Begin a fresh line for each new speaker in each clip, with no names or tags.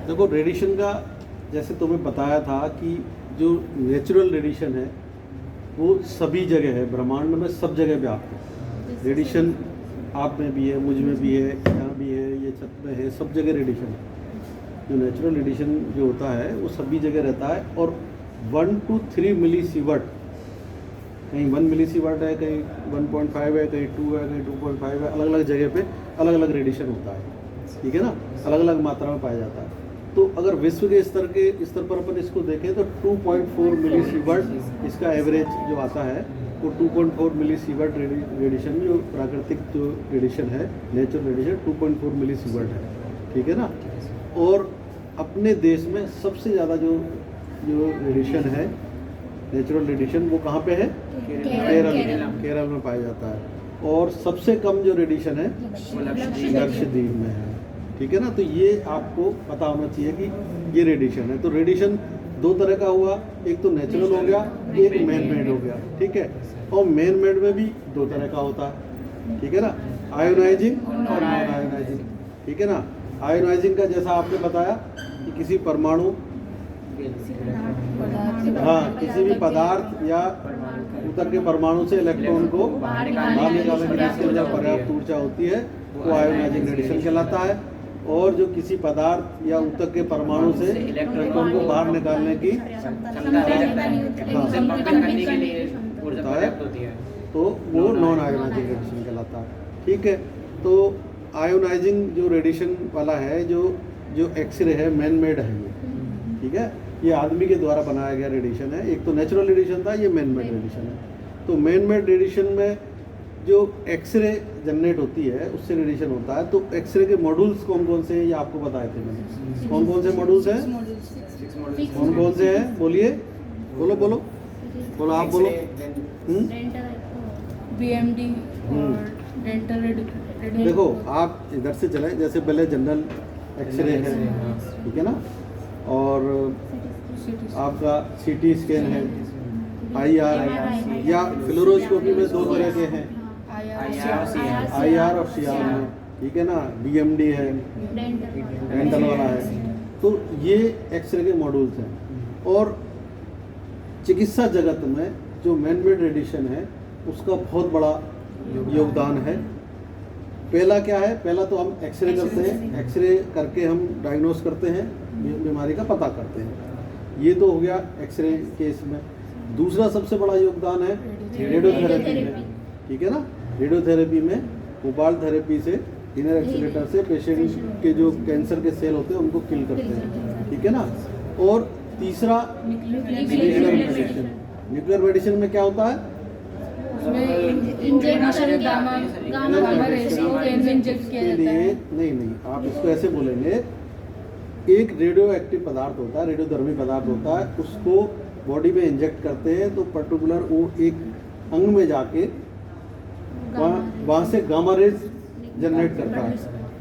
देखो रेडिएशन का जैसे तुम्हें बताया था कि जो नेचुरल रेडिएशन है वो सभी जगह है, ब्रह्मांड में सब जगह व्याप्त है। रेडिएशन आप में भी है, मुझ में भी है, यहाँ भी है, ये छत में है, सब जगह रेडिएशन है। जो नेचुरल रेडिएशन जो होता है वो सभी जगह रहता है और 1 to 3 मिलीसीवर्ट, कहीं 1 मिलीसीवर्ट है, कहीं 1.5 है, कहीं 2 है, कहीं 2.5 है, अलग अलग जगह पे अलग अलग रेडिएशन होता है, ठीक है ना, अलग अलग मात्रा में पाया जाता है। तो अगर विश्व के स्तर पर अपन इसको देखें तो 2.4 मिलीसीवर्ट इसका एवरेज जो आता है वो 2.4 मिलीसीवर्ट रेडिएशन जो प्राकृतिक जो रेडिएशन है, नेचुरल रेडिएशन 2.4 मिलीसीवर्ट है, ठीक है ना। और अपने देश में सबसे ज़्यादा जो रेडिएशन है नेचुरल रेडिएशन वो कहाँ पे है? केरल में पाया जाता है। और सबसे कम जो रेडिएशन है लक्षद्वीप में है, ठीक है ना। तो ये आपको पता होना चाहिए कि ये रेडिएशन है। तो रेडिएशन दो तरह का हुआ, एक तो नेचुरल हो गया, एक मैन मेड हो गया, ठीक है। और मैन मेड में भी दो तरह का होता है, ठीक है ना, आयोनाइजिंग और नॉन आयोनाइजिंग, ठीक है ना। आयोनाइजिंग का जैसा आपने बताया कि किसी परमाणु, हाँ, किसी भी पदार्थ या ऊतक के परमाणु से इलेक्ट्रॉन को बाहर निकालने के लिए जब पर्याप्त ऊर्जा होती है वो आयोनाइजिंग रेडिएशन कहलाता है। और जो किसी पदार्थ या ऊतक के परमाणु से इलेक्ट्रॉन को बाहर निकालने की तो वो नॉन आयोनाइजिंग रेडिएशन कहलाता है, ठीक है। तो आयोनाइजिंग जो रेडिएशन वाला है, जो एक्सरे है, मैन मेड है ये, ठीक है, ये आदमी के द्वारा बनाया गया रेडिएशन है। एक तो नेचुरल रेडिएशन था, ये मैन मेड रेडिएशन है। तो मैन मेड रेडिएशन में जो एक्सरे जनरेट होती है उससे रेडिएशन होता है। तो एक्सरे के मॉड्यूल्स कौन कौन से हैं ये आपको बताए थे मैंने। कौन कौन से मॉड्यूल्स हैं? कौन कौन से हैं? बोलिए, बोलो बोलो बोलो, आप बोलो।
BMD और डेंटल रेडिएशन।
देखो आप इधर से चले, जैसे पहले जनरल एक्सरे है, ठीक है ना, और आपका CT स्कैन है, IR है, या फ्लोरोस्कोपी में दो तरह के हैं, IR और CR में, ठीक है ना, BMD है, डेंटल वाला है। तो ये एक्सरे के मॉड्यूल्स हैं। और चिकित्सा जगत में जो मैन मेड रेडिएशन है उसका बहुत बड़ा योगदान है। पहला क्या है? पहला तो हम एक्सरे करते हैं, एक्सरे करके हम डायग्नोस करते हैं, बीमारी का पता करते हैं। ये तो हो गया एक्सरे केस में। दूसरा सबसे बड़ा योगदान है रेडियोथेरेपी में, ठीक है ना। रेडियोथेरेपी में कोबाल्ट थेरेपी से, इनर एक्सीलेटर से पेशेंट के जो कैंसर के सेल होते हैं उनको किल करते हैं, ठीक है ना। और तीसरा न्यूक्लियर मेडिसिन। न्यूक्लियर मेडिसिन में क्या होता है?
इंजेक्शन गामा रेज को इंजेक्ट किया जाता है।
नहीं, आप इसको ऐसे बोलेंगे, एक रेडियो एक्टिव पदार्थ होता है, रेडियोधर्मी पदार्थ होता है, उसको बॉडी में इंजेक्ट करते हैं तो पर्टिकुलर वो एक अंग में जाके वहाँ से गामा रेज जनरेट करता है।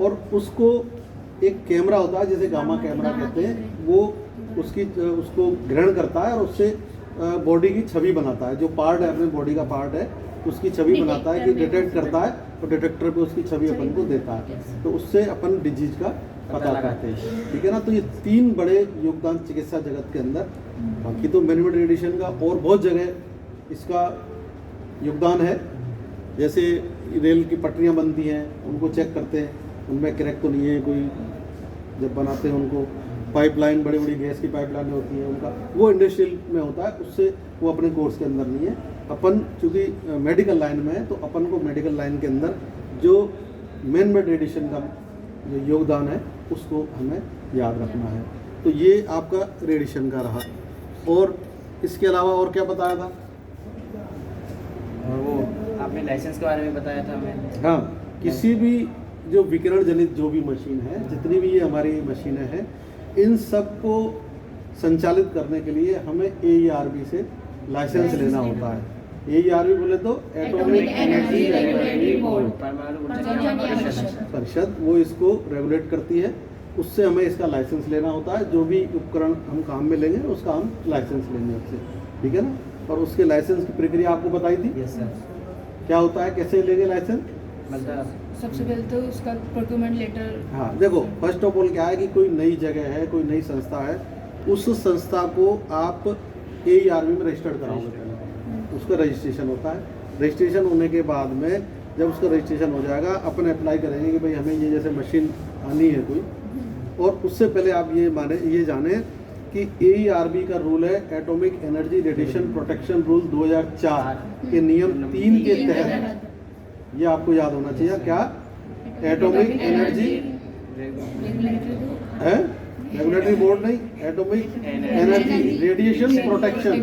और उसको एक कैमरा होता है जिसे गामा कैमरा कहते हैं, वो उसको ग्रहण करता है और उससे बॉडी की छवि बनाता है। जो पार्ट है अपने बॉडी का पार्ट है उसकी छवि बनाता है, कि डिटेक्ट करता है और डिटेक्टर पे उसकी छवि अपन को देता है, तो उससे अपन डिजीज का पता लगाते हैं, ठीक है ना। तो ये तीन बड़े योगदान चिकित्सा जगत के अंदर। बाकी तो मैन मेड रेडिएशन का और बहुत जगह इसका योगदान है। जैसे रेल की पटरियाँ बनती हैं, उनको चेक करते हैं उनमें क्रैक तो नहीं है कोई, जब बनाते हैं उनको। पाइपलाइन, बड़ी बड़ी गैस की पाइपलाइन होती है, उनका वो इंडस्ट्रियल में होता है, उससे वो अपने कोर्स के अंदर नहीं है। अपन चूँकि मेडिकल लाइन में है तो अपन को मेडिकल लाइन के अंदर जो मैन मेड रेडिएशन का जो योगदान है उसको हमें याद रखना है। तो ये आपका रेडिएशन का रहा। और इसके अलावा और क्या बताया था?
और वो आपने लाइसेंस के बारे में बताया था हमें।
हाँ, किसी भी जो विकिरण जनित जो भी मशीन है, जितनी भी ये हमारी मशीनें हैं, इन सब को संचालित करने के लिए हमें AERB से लाइसेंस लेना होता है। AERB बोले तो एटॉमिक एनर्जी रेगुलेटरी बोर्ड, परिषद, वो इसको रेगुलेट करती है। उससे हमें इसका लाइसेंस लेना होता है। जो भी उपकरण हम काम में लेंगे उसका हम लाइसेंस लेंगे उससे, ठीक है ना। और उसके लाइसेंस की प्रक्रिया आपको बताई थी।
Yes sir.
क्या होता है, कैसे लेंगे लाइसेंस?
मतलब
सबसे पहले तो उसका प्रोक्यूरमेंट लेटर।
हाँ देखो, फर्स्ट ऑफ ऑल क्या है कि कोई नई जगह है, कोई नई संस्था है, उस संस्था को आप AERB में रजिस्टर्ड कराओगे पहले, उसका रजिस्ट्रेशन होता है। रजिस्ट्रेशन होने के बाद में जब उसका रजिस्ट्रेशन हो जाएगा, अपन अप्लाई करेंगे कि भाई हमें ये जैसे मशीन आनी है कोई, और उससे पहले आप ये जाने कि AERB का रूल है atomic energy radiation protection rule 2004 के नियम 3 के तहत, ये आपको याद होना चाहिए क्या, एटॉमिक एनर्जी है, रेगुलेटरी बोर्ड नहीं, atomic energy radiation protection,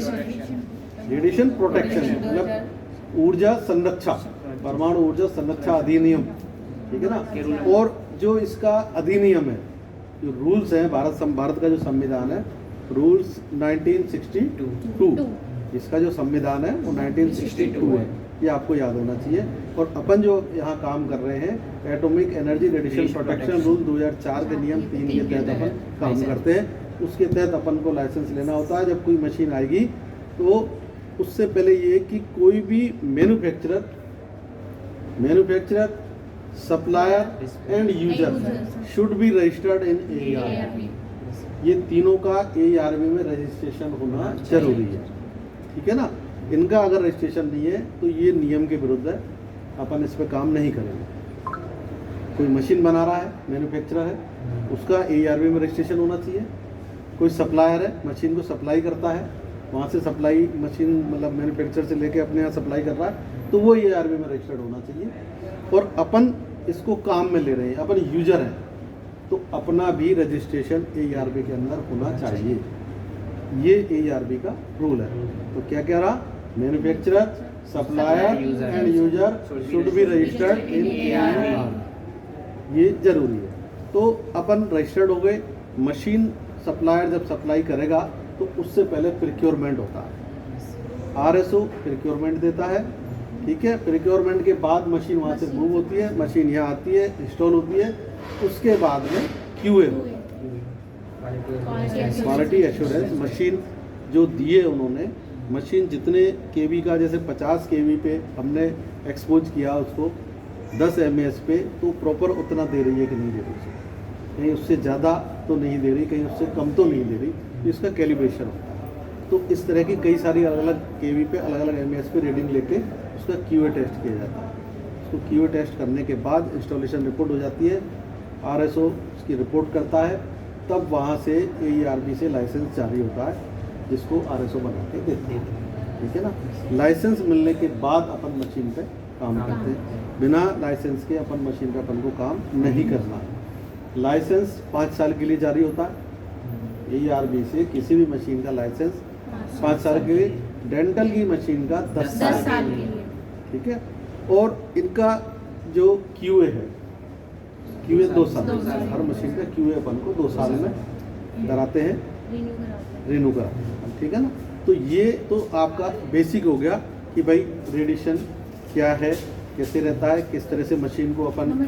radiation protection मतलब ऊर्जा संरक्षा, परमाणु ऊर्जा संरक्षा अधिनियम, ठीक है ना। और जो इसका अधिनियम है, जो रूल्स हैं, भारत का जो संविधान है, रूल्स 1962, इसका जो संविधान है वो 1962 है, ये आपको याद होना चाहिए। और अपन जो यहाँ काम कर रहे हैं atomic energy radiation protection rule 2004 के नियम 3 के तहत अपन काम करते हैं। उसके तहत अपन को लाइसेंस लेना होता है। जब कोई मशीन आएगी तो उससे पहले ये कि कोई भी manufacturer, supplier and user should be registered in AERB। ये तीनों का AERB में रजिस्ट्रेशन होना जरूरी है, ठीक है ना। इनका अगर रजिस्ट्रेशन नहीं है तो ये नियम के विरुद्ध है, अपन इस पर काम नहीं करेंगे। कोई मशीन बना रहा है, मैन्युफैक्चरर है, उसका AERB में रजिस्ट्रेशन होना चाहिए। कोई सप्लायर है, मशीन को सप्लाई करता है, वहाँ से सप्लाई मशीन मतलब मैन्युफैक्चरर से लेके अपने यहाँ सप्लाई कर रहा है, तो वो AERB में रजिस्टर्ड होना चाहिए। और अपन इसको काम में ले रहे हैं, अपन यूजर हैं, तो अपना भी रजिस्ट्रेशन AERB के अंदर होना चाहिए। ये AERB का रूल है। तो क्या कह रहा, manufacturer, supplier and user should be registered in AERB, ये जरूरी है। तो अपन रजिस्टर्ड हो गए। मशीन सप्लायर जब सप्लाई करेगा तो उससे पहले प्रिक्योरमेंट होता है, RSO प्रिक्योरमेंट देता है, ठीक है। प्रिक्योरमेंट के बाद मशीन वहाँ से मूव होती है, मशीन यहाँ आती है, इंस्टॉल होती है, उसके बाद में QA होता है, क्वालिटी एश्योरेंस। मशीन जो दिए उन्होंने, मशीन जितने kV का, जैसे 50 kV पे हमने एक्सपोज किया उसको 10 mAh पे, तो प्रॉपर उतना दे रही है कि नहीं दे रही, कहीं उससे ज़्यादा तो नहीं दे रही, कहीं उससे कम तो नहीं दे रही, तो इसका कैलिब्रेशन होता है। तो इस तरह की कई सारी अलग अलग kV पे, अलग अलग mAh पे रीडिंग लेके उसका QA टेस्ट किया जाता है। उसको QA टेस्ट करने के बाद इंस्टॉलेशन रिपोर्ट हो जाती है, RSO उसकी रिपोर्ट करता है, तब वहाँ से AERB से लाइसेंस जारी होता है, जिसको RSO बना के देते हैं, ठीक है ना। लाइसेंस मिलने के बाद अपन मशीन पे काम करते हैं, बिना लाइसेंस के अपन मशीन पे अपन को काम नहीं करना। लाइसेंस 5 साल के लिए जारी होता है। AERB से किसी भी मशीन का लाइसेंस 5 साल के लिए, डेंटल की मशीन का 10 साल के लिए, ठीक है। और इनका जो QA है, QA 2 साल, हर मशीन का QA अपन को 2 साल में कराते हैं, रिन्यू कराते हैं, ठीक है ना। तो ये तो आपका बेसिक हो गया कि भाई रेडिएशन क्या है, कैसे रहता है, किस तरह से मशीन को अपन,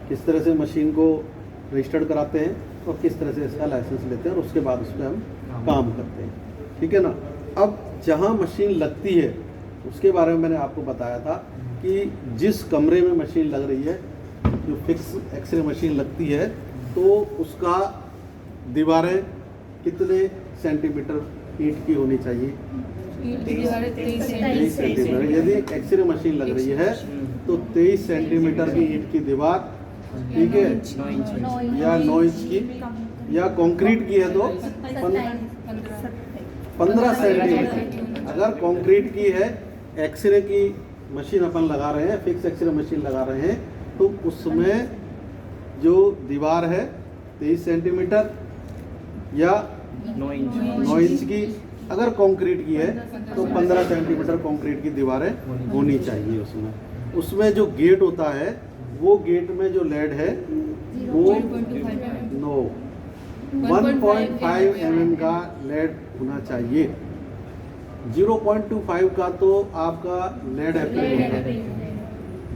किस तरह से मशीन को रजिस्टर्ड कराते हैं और किस तरह से इसका लाइसेंस लेते हैं, और उसके बाद उस पर हम काम करते हैं, ठीक है ना। अब जहाँ मशीन लगती है उसके बारे में मैंने आपको बताया था कि जिस कमरे में मशीन लग रही है, जो फिक्स एक्सरे मशीन लगती है, तो उसका दीवारें कितने सेंटीमीटर ईंट की होनी चाहिए, 23 सेंटीमीटर। यदि एक्सरे मशीन लग रही है तो 23 सेंटीमीटर की ईंट की दीवार, ठीक है, या 9 इंच की, या कंक्रीट की है तो 15 सेंटीमीटर। अगर कंक्रीट की है, एक्सरे की मशीन अपन लगा रहे हैं, फिक्स एक्सरे मशीन लगा रहे हैं, तो उसमें जो दीवार है 23 सेंटीमीटर या 9 इंच की। अगर कंक्रीट की है तो 15 सेंटीमीटर कंक्रीट की दीवारें होनी चाहिए। उसमें जो गेट होता है, वो गेट में जो लेड है वो 1.5 mm का लेड होना चाहिए। 0.25 का तो आपका लेड एप्रिन होता है।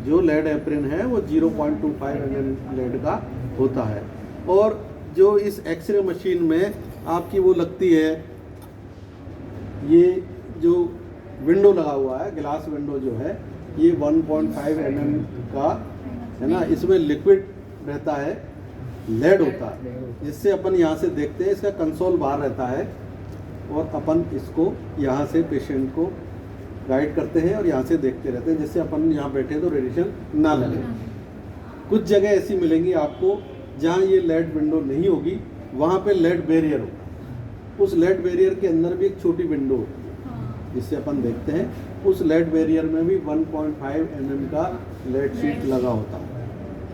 जो लेड एप्रिन है वो 0.25 mm लेड का होता है। और जो इस एक्सरे मशीन में आपकी वो लगती है, ये जो विंडो लगा हुआ है, ग्लास विंडो जो है, ये 1.5 mm का है ना, इसमें लिक्विड रहता है, लेड होता है, जिससे अपन यहाँ से देखते हैं, इसका कंसोल बाहर रहता है और अपन इसको यहाँ से पेशेंट को गाइड करते हैं और यहाँ से देखते रहते हैं, जिससे अपन यहाँ बैठे तो रेडिएशन ना लगे। कुछ जगह ऐसी मिलेंगी आपको जहाँ ये लेड विंडो नहीं होगी, वहाँ पे लेड बैरियर होगा। उस लेड बैरियर के अंदर भी एक छोटी विंडो होती है जिससे अपन देखते हैं। उस लेड बैरियर में भी 1.5 mm का लेड शीट लगा होता है,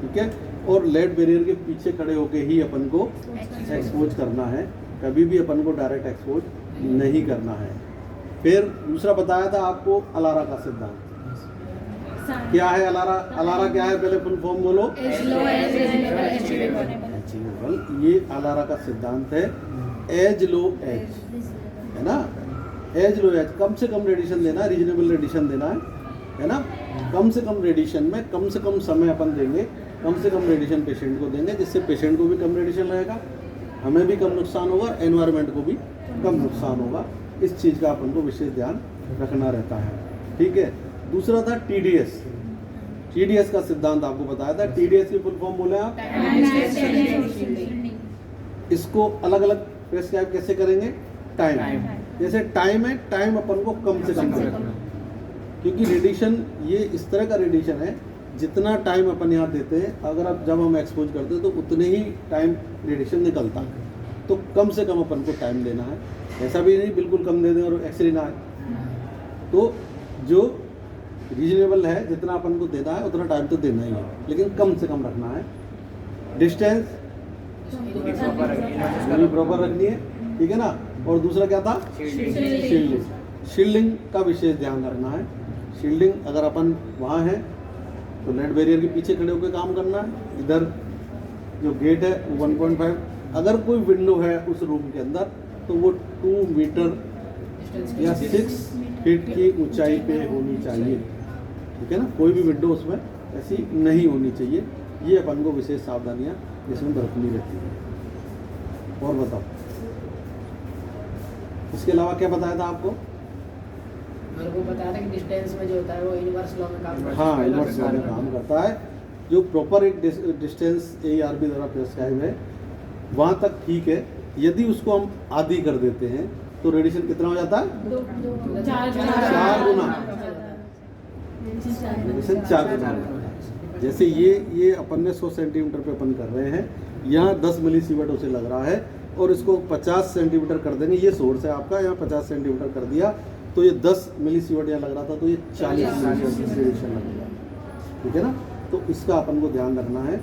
ठीक है। और लेड बैरियर के पीछे खड़े होके ही अपन को एक्सपोज करना है, कभी भी अपन को डायरेक्ट एक्सपोज नहीं करना है। फिर दूसरा बताया था आपको अलारा का सिद्धांत। क्या है अलारा? अलारा क्या है, पहले फुल फॉर्म बोलो। अचीवेबल। ये अलारा का सिद्धांत है, एज लो एज, है ना। एज लो एज, कम से कम रेडिएशन देना है, रीजनेबल रेडिएशन देना है ना। कम से कम रेडिएशन में कम से कम समय अपन देंगे, कम से कम रेडिएशन पेशेंट को देंगे, जिससे पेशेंट को भी कम रेडिएशन लगेगा, हमें भी कम नुकसान होगा, एनवायरनमेंट को भी कम नुकसान होगा। इस चीज़ का अपन को विशेष ध्यान रखना रहता है, ठीक है। दूसरा था TDS। TDS का सिद्धांत आपको बताया था। TDS की फुल फॉर्म बोले आप। इसको अलग अलग प्रेस्क्राइब कैसे करेंगे? टाइम। जैसे टाइम है, टाइम अपन को कम से कम रखना, क्योंकि रेडिएशन ये इस तरह का रेडिएशन है, जितना टाइम अपन यहाँ देते हैं, अगर आप जब हम एक्सपोज करते हैं तो उतने ही टाइम रेडिएशन निकलता है, तो कम से कम अपन को टाइम देना है। ऐसा भी नहीं बिल्कुल कम दे दें और एक्सरे ना आए। तो जो रीजनेबल है, जितना अपन को देना है उतना टाइम तो देना ही है, लेकिन कम से कम रखना है। डिस्टेंस प्रॉपर रखनी है, ठीक है ना। और दूसरा क्या था? शील्डिंग। शील्डिंग का विशेष ध्यान रखना है। शील्डिंग अगर अपन वहाँ हैं तो लेड बैरियर के पीछे खड़े होकर काम करना है। इधर जो गेट है वो 1.5, अगर कोई विंडो है उस रूम के अंदर तो वो 2 मीटर या 6 फीट की ऊंचाई पे होनी चाहिए, ठीक है ना। कोई भी विंडो उसमें ऐसी नहीं होनी चाहिए। ये अपन को विशेष सावधानियां इसमें बरतनी रहती है। और बताओ, इसके अलावा क्या बताया था आपको?
मेरे को बताया था कि डिस्टेंस में जो होता है वो इनवर्स लॉ में काम करता है।
हाँ, इनवर्स लॉ में काम करता है। जो प्रॉपर एक डिस्टेंस ARB द्वारा प्रेस्क्राइब है वहाँ तक ठीक है। यदि उसको हम आधी कर देते हैं तो रेडिएशन कितना हो जाता है? 4 गुना। रेडिएशन 4 गुना हो जाता है। जैसे ये अपन ने 100 सेंटीमीटर पे अपन कर रहे हैं, यहाँ 10 मिलीसीवर्ट उसे लग रहा है, और इसको 50 सेंटीमीटर कर देंगे। ये सोर्स है आपका, यहाँ 50 सेंटीमीटर कर दिया तो ये 10 मिलीसीवर्ट यहाँ लग रहा था, तो ये 40 मिलीसीवर्ट रेडिएशन लगेगा, ठीक है ना। तो इसका अपन को ध्यान रखना है।